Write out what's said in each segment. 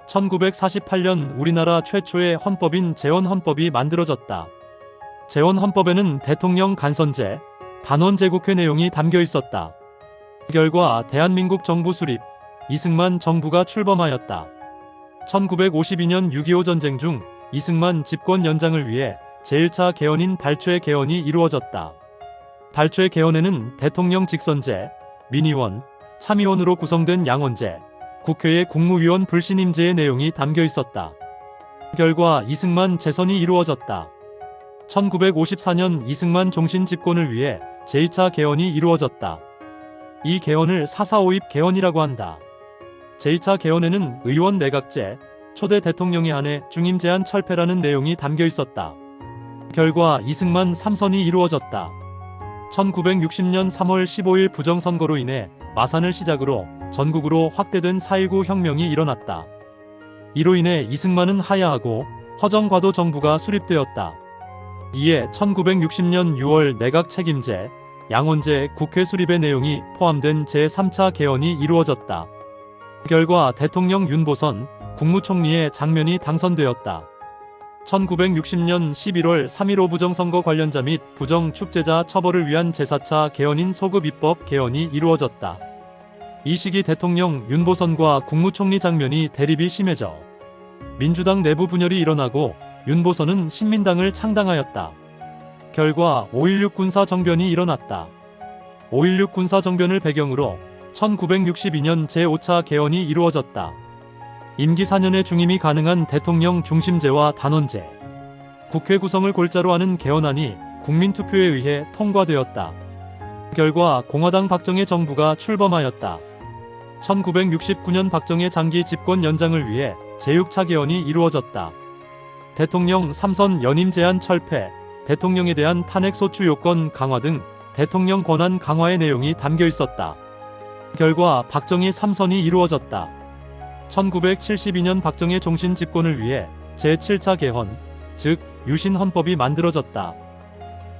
1948년 우리나라 최초의 헌법인 재헌헌법이 만들어졌다. 재헌헌법에는 대통령 간선제, 단원제국회 내용이 담겨 있었다. 그 결과 대한민국 정부 수립, 이승만 정부가 출범하였다. 1952년 6.25 전쟁 중 이승만 집권 연장을 위해 제1차 개헌인 발췌 개헌이 이루어졌다. 발췌 개헌에는 대통령 직선제, 민의원, 참의원으로 구성된 양원제, 국회의 국무위원 불신임제의 내용이 담겨 있었다. 그 결과 이승만 재선이 이루어졌다. 1954년 이승만 종신 집권을 위해 제2차 개헌이 이루어졌다. 이 개헌을 4.4.5입 개헌이라고 한다. 제2차 개헌에는 의원 내각제, 초대 대통령에 한해 중임 제한 철폐라는 내용이 담겨 있었다. 그 결과 이승만 3선이 이루어졌다. 1960년 3월 15일 부정선거로 인해 마산을 시작으로 전국으로 확대된 4.19 혁명이 일어났다. 이로 인해 이승만은 하야하고 허정과도 정부가 수립되었다. 이에 1960년 6월 내각 책임제, 양원제 국회 수립의 내용이 포함된 제3차 개헌이 이루어졌다. 그 결과 대통령 윤보선, 국무총리의 장면이 당선되었다. 1960년 11월 3.15 부정선거 관련자 및 부정축제자 처벌을 위한 제4차 개헌인 소급입법 개헌이 이루어졌다. 이 시기 대통령 윤보선과 국무총리 장면이 대립이 심해져 민주당 내부 분열이 일어나고 윤보선은 신민당을 창당하였다. 결과 5.16 군사정변이 일어났다. 5.16 군사정변을 배경으로 1962년 제5차 개헌이 이루어졌다. 임기 4년의 중임이 가능한 대통령 중심제와 단원제, 국회 구성을 골자로 하는 개헌안이 국민투표에 의해 통과되었다. 결과 공화당 박정희 정부가 출범하였다. 1969년 박정희 장기 집권 연장을 위해 제6차 개헌이 이루어졌다. 대통령 3선 연임 제한 철폐, 대통령에 대한 탄핵 소추 요건 강화 등 대통령 권한 강화의 내용이 담겨 있었다. 결과 박정희 3선이 이루어졌다. 1972년 박정희 종신 집권을 위해 제7차 개헌, 즉 유신헌법이 만들어졌다.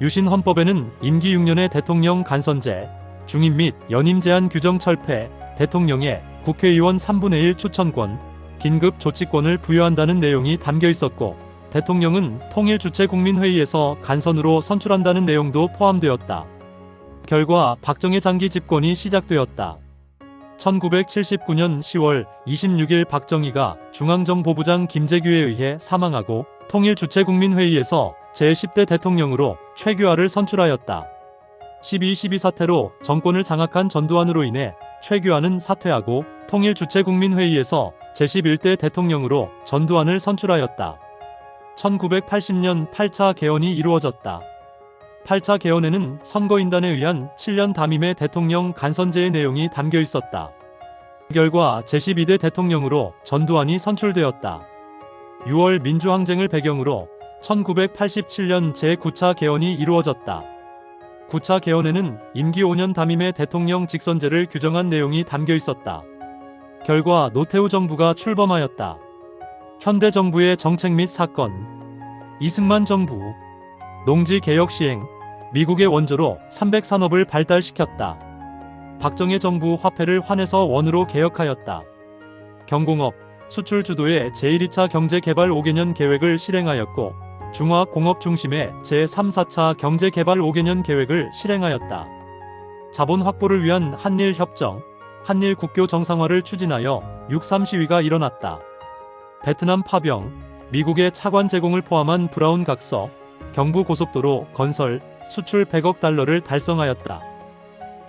유신헌법에는 임기 6년의 대통령 간선제, 중임 및 연임 제한 규정 철폐, 대통령의 국회의원 3분의 1 추천권, 긴급 조치권을 부여한다는 내용이 담겨 있었고, 대통령은 통일주체국민회의에서 간선으로 선출한다는 내용도 포함되었다. 결과 박정희 장기 집권이 시작되었다. 1979년 10월 26일 박정희가 중앙정보부장 김재규에 의해 사망하고 통일주체국민회의에서 제10대 대통령으로 최규하를 선출하였다. 12.12 사태로 정권을 장악한 전두환으로 인해 최규하는 사퇴하고 통일주체국민회의에서 제11대 대통령으로 전두환을 선출하였다. 1980년 8차 개헌이 이루어졌다. 8차 개헌에는 선거인단에 의한 7년 담임의 대통령 간선제의 내용이 담겨 있었다. 그 결과 제12대 대통령으로 전두환이 선출되었다. 6월 민주항쟁을 배경으로 1987년 제9차 개헌이 이루어졌다. 9차 개헌에는 임기 5년 담임의 대통령 직선제를 규정한 내용이 담겨 있었다. 결과 노태우 정부가 출범하였다. 현대 정부의 정책 및 사건, 이승만 정부, 농지 개혁 시행, 미국의 원조로 300산업을 발달시켰다. 박정희 정부 화폐를 환에서 원으로 개혁하였다. 경공업, 수출 주도의 제1, 2차 경제개발 5개년 계획을 실행하였고, 중화공업 중심의 제3, 4차 경제개발 5개년 계획을 실행하였다. 자본 확보를 위한 한일협정, 한일 국교 정상화를 추진하여 6.3 시위가 일어났다. 베트남 파병, 미국의 차관 제공을 포함한 브라운 각서, 경부고속도로 건설, 수출 100억 달러를 달성하였다.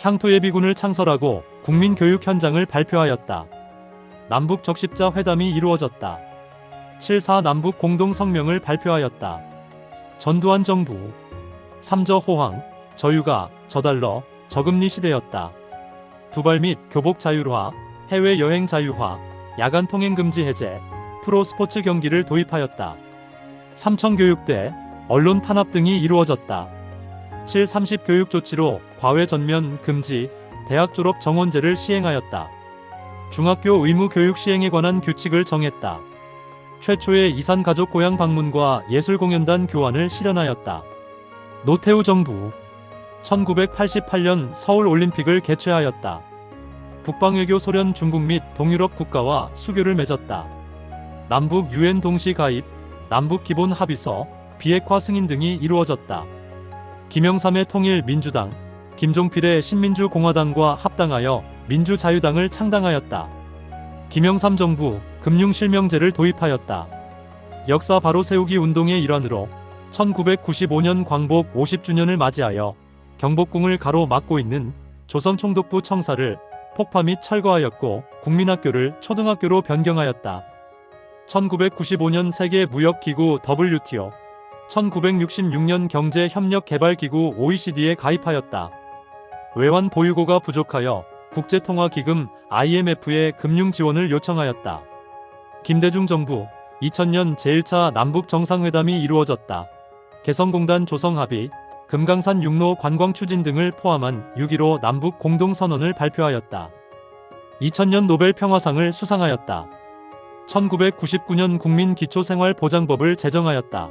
향토예비군을 창설하고 국민교육 현장을 발표하였다. 남북 적십자 회담이 이루어졌다. 7.4 남북 공동성명을 발표하였다. 전두환 정부, 삼저 호황, 저유가, 저달러, 저금리 시대였다. 두발 및 교복 자율화, 해외여행 자유화, 야간 통행 금지 해제, 프로스포츠 경기를 도입하였다. 삼청교육대, 언론 탄압 등이 이루어졌다. 7.30 교육 조치로 과외 전면 금지, 대학 졸업 정원제를 시행하였다. 중학교 의무 교육 시행에 관한 규칙을 정했다. 최초의 이산 가족 고향 방문과 예술공연단 교환을 실현하였다. 노태우 정부, 1988년 서울올림픽을 개최하였다. 북방외교 소련 중국 및 동유럽 국가와 수교를 맺었다. 남북 유엔 동시 가입, 남북 기본 합의서, 비핵화 승인 등이 이루어졌다. 김영삼의 통일민주당, 김종필의 신민주공화당과 합당하여 민주자유당을 창당하였다. 김영삼 정부 금융실명제를 도입하였다. 역사 바로 세우기 운동의 일환으로 1995년 광복 50주년을 맞이하여 경복궁을 가로막고 있는 조선총독부 청사를 폭파 및 철거하였고 국민학교를 초등학교로 변경하였다. 1995년 세계무역기구 WTO, 1966년 경제협력개발기구 OECD에 가입하였다. 외환 보유고가 부족하여 국제통화기금 IMF에 금융지원을 요청하였다. 김대중 정부 2000년 제1차 남북정상회담이 이루어졌다. 개성공단 조성합의, 금강산 육로 관광 추진 등을 포함한 6.15 남북 공동선언을 발표하였다. 2000년 노벨 평화상을 수상하였다. 1999년 국민기초생활보장법을 제정하였다.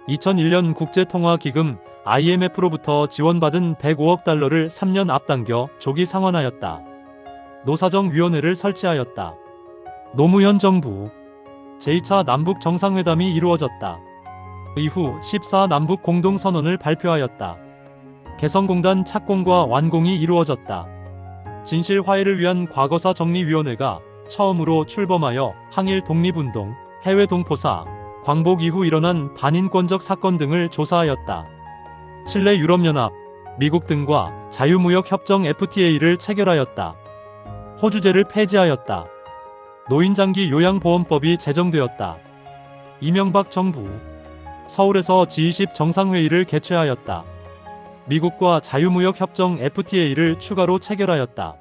2001년 국제통화기금 IMF로부터 지원받은 105억 달러를 3년 앞당겨 조기 상환하였다. 노사정위원회를 설치하였다. 노무현 정부 제2차 남북 정상회담이 이루어졌다. 이후 14 남북 공동선언을 발표하였다. 개성공단 착공과 완공이 이루어졌다. 진실 화해를 위한 과거사 정리위원회가 처음으로 출범하여 항일 독립운동, 해외 동포사, 광복 이후 일어난 반인권적 사건 등을 조사하였다. 칠레 유럽연합, 미국 등과 자유무역 협정 FTA를 체결하였다. 호주제를 폐지하였다. 노인장기 요양보험법이 제정되었다. 이명박 정부 서울에서 G20 정상회의를 개최하였다. 미국과 자유무역 협정 FTA를 추가로 체결하였다.